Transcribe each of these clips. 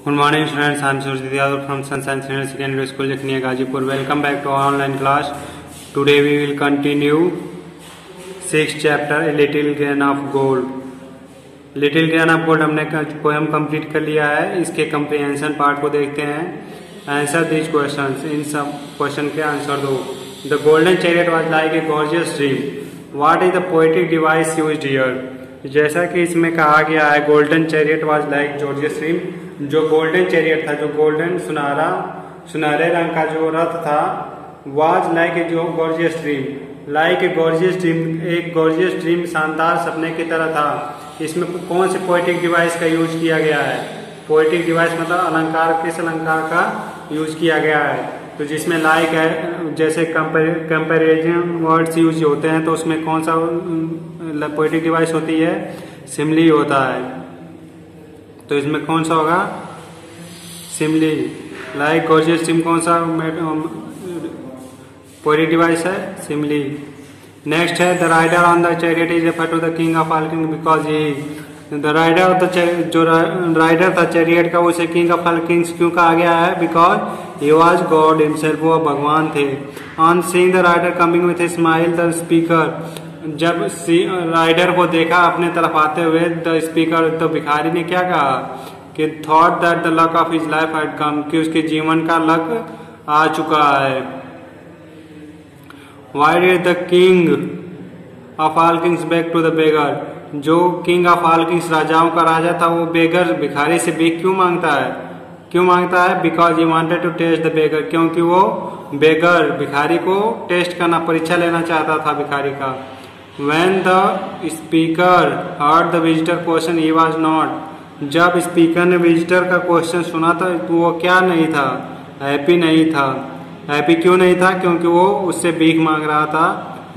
Good morning students, I am Surjit Yadav from Sunshine Senior Secondary School, Jakhniya, Gazipur. Welcome back to our online class. Today we will continue 6th chapter A Little Grain of Gold. Little Grain of Gold हमने poem complete कर लिया है. इसके comprehension part को देखते हैं. Answer this questions. इन सब question के आंसर दो. The golden chariot was like a gorgeous dream. What is the poetic device used here? जैसा कि इसमें कहा गया है, golden chariot was like gorgeous dream. जो गोल्डन चैरियट था, जो गोल्डन सुनहरे रंग का जो रथ था, वाज लाइक ए जो gorgeous dream. Like a gorgeous dream, एक गॉर्जियस ड्रीम शानदार सपने की तरह था. इसमें कौन से पोएटिक डिवाइस का यूज किया गया है? पोएटिक डिवाइस मतलब अलंकार, किस अलंकार का यूज किया गया है? तो जिसमें लाइक है, जैसे कंपेरिजन वर्ड्स यूज होते हैं, तो उसमें कौन सा पोएटिक डिवाइस होती है? सिमली होता है. तो इसमें कौन सा होगा? सिमली. लाइक गॉर्जियस ड्रीम कौन सा पोएटिक डिवाइस है? सिमली. नेक्स्ट है the rider on the chariot is refer to the king of all king because he. The rider of the जो राइडर था चैरियट का, उसे किंग ऑफ ऑल किंग्स क्यों कहा गया है? Because he was God himself, वो भगवान थे. On seeing the rider coming with a smile the speaker, जब राइडर को देखा अपने तरफ आते हुए, द स्पीकर, तो भिखारी ने क्या कहा कि thought that the luck of his life had come, कि उसके जीवन का लक आ चुका है. Why did the king of all kings back to the beggar, जो किंग ऑफ ऑल किंग्स राजाओं का राजा था, वो बेगर भिखारी से भीख क्यों मांगता है? क्यों मांगता है? Because he wanted to test the beggar, क्योंकि वो बेगर भिखारी को टेस्ट करना, परीक्षा लेना चाहता था भिखारी का. When the speaker heard the visitor question, he was not. जब स्पीकर ने विजिटर का क्वेश्चन सुना था, तो वो क्या नहीं था? हैप्पी नहीं था. हैप्पी क्यों नहीं था? क्योंकि वो उससे भीख मांग रहा था,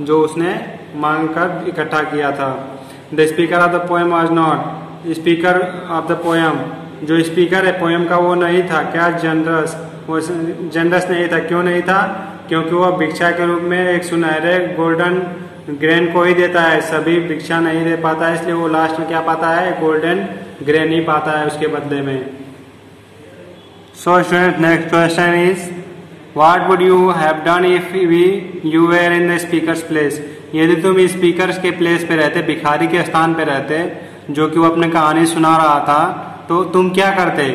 जो उसने मांग कर इकट्ठा किया था. The speaker of the poem was not. Speaker of the poem, जो स्पीकर है पोएम का, वो नहीं था क्या? जनरस. वो जनरस नहीं था. क्यों नहीं था? क्योंकि वो भिक्षा के रूप में एक सुनहरे गोल्डन ग्रेन को ही देता है, सभी भिक्षा नहीं दे पाता है, इसलिए वो लास्ट में क्या पाता है? गोल्डन ग्रेन ही पाता है उसके बदले में. So student, next question is what would you have done if you were in the speaker's place. यदि तुम स्पीकर्स के प्लेस पे रहते, भिखारी के स्थान पे रहते, जो कि वो अपने कहानी सुना रहा था, तो तुम क्या करते?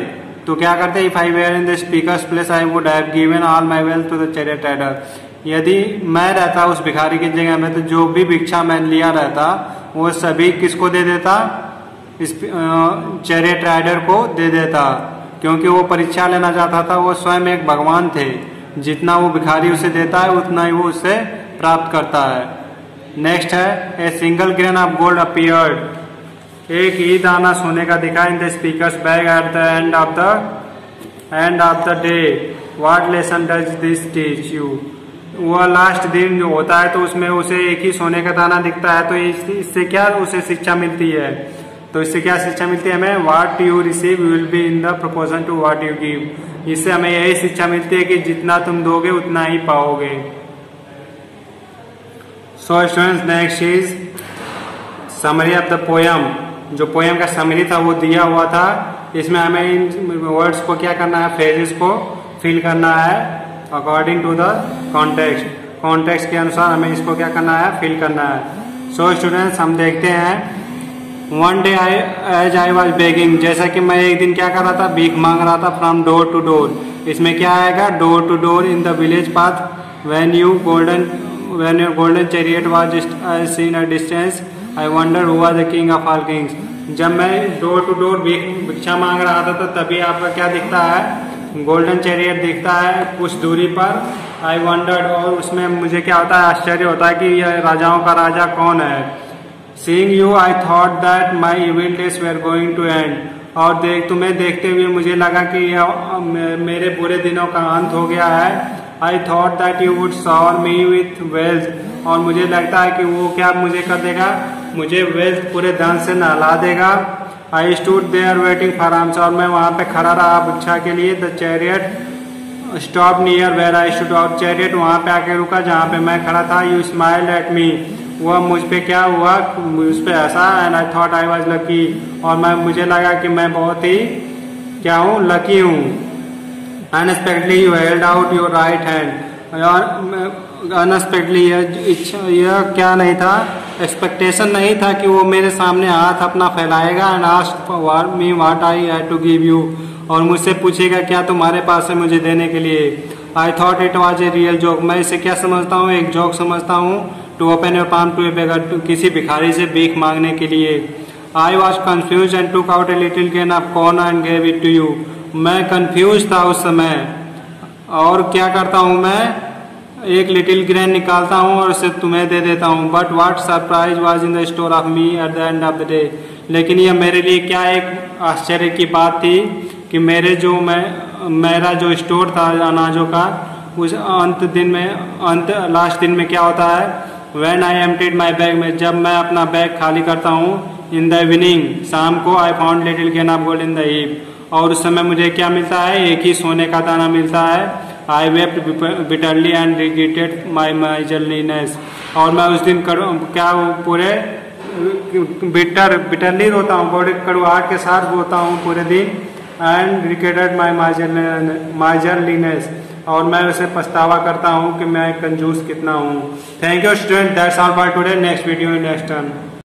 तो क्या करते? If I were in the speaker's place I would have given all my wealth to the chariot rider. यदि मैं रहता उस भिखारी की जगह में, तो जो भी भिक्षा मैं लिया रहता, वो सभी किसको दे देता? चैरियट राइडर को दे देता, क्योंकि वो परीक्षा लेना चाहता था. वो स्वयं एक भगवान थे. जितना वो भिखारी उसे देता है, उतना ही वो उससे प्राप्त करता है. नेक्स्ट है a single grain of gold appeared. एक ही दाना सोने का दिखा इन the speakers bag at the end of the day. What lesson does this teach you. वह लास्ट दिन जो होता है, तो उसमें उसे एक ही सोने का दाना दिखता है, तो इससे क्या उसे शिक्षा मिलती है? तो इससे क्या शिक्षा मिलती है हमें? What you receive will be in the proportion to what you give. इससे हमें यही शिक्षा मिलती है कि जितना तुम दोगे उतना ही पाओगे. So students, next is summary of the poem. जो पोयम का समरी था वो दिया हुआ था. इसमें हमें इन वर्ड्स को क्या करना है? फ्रेजेस को फिल करना है according to the context. Context के अनुसार हमें इसको क्या करना है? फिल करना है. सो स्टूडेंट्स, हम देखते हैं. One day as I was begging, जैसा कि मैं एक दिन क्या कर रहा था? भीख मांग रहा था. फ्रॉम डोर टू डोर, इसमें क्या आएगा? Door to door in the village path. When your golden chariot was seen at distance I wonder who was the king of all kings. जब मैं डोर टू डोर भिक्षा मांग रहा था, तो तभी आपका क्या दिखता है? गोल्डन चैरियट दिखता है कुछ दूरी पर. आई वंडर्ड, और उसमें मुझे क्या होता है? आश्चर्य होता है कि यह राजाओं का राजा कौन है. Seeing you I thought that my evil days were going to end. और तुम्हें देखते हुए मुझे लगा कि मेरे बुरे दिनों का अंत हो गया है. आई thought that you would shower me with wealth. और मुझे लगता है कि वो क्या मुझे कर देगा? मुझे वेल्थ, पूरे धन से नहला देगा. I stood there waiting for answer, और मैं वहां पे खड़ा रहा भिक्षा के लिए. The chariot stop near where I stood, और चैरियट वहां पे आके रुका जहां पे मैं खड़ा था. यू स्माइल्ड एट मी, वह मुझ पे क्या हुआ? मुझ पे हंसा. And I thought I was lucky, और मुझे लगा कि मैं बहुत ही क्या हूँ, लकी हूँ। Unexpectedly you held out your right hand. और अनएक्सपेक्टेडली यह क्या नहीं था, एक्सपेक्टेशन नहीं था कि वो मेरे सामने हाथ अपना फैलाएगा and asked me what I had to give you, और मुझसे पूछेगा क्या तुम्हारे पास है मुझे देने के लिए। I thought it was a real joke. मैं इसे क्या समझता हूँ, एक जोक समझता हूँ। To open your palm to a beggar, किसी भिखारी से भीख मांगने के लिए। I was confuse and took out a little grain of corn and gave it to you. मैं कंफ्यूज था उस समय, और क्या करता हूँ मैं, एक लिटिल ग्रेन निकालता हूँ और उसे तुम्हें दे देता हूँ। But what surprise was in the store of me at the end of the day. लेकिन यह मेरे लिए क्या एक आश्चर्य की बात थी कि मेरा जो स्टोर था अनाजों का, उस लास्ट दिन में क्या होता है, when I emptied my bag में, जब मैं अपना बैग खाली करता हूँ, इन द इवनिंग, शाम को, I found little grain of gold in the heap, और उस समय मुझे क्या मिलता है, एक ही सोने का दाना मिलता है। आई वेप्ट बिटरली एंड रिग्रेटेड माई माइजरलीनेस, और मैं उस दिन पूरे बिटरली रोता हूँ, बड़े कड़वाहट के साथ रोता हूँ पूरे दिन। एंड रिग्रेटेड माई माइजरलीनेस, और मैं उसे पछतावा करता हूँ कि मैं कंजूस कितना हूँ। Thank you student, that's all for today. Next video next turn.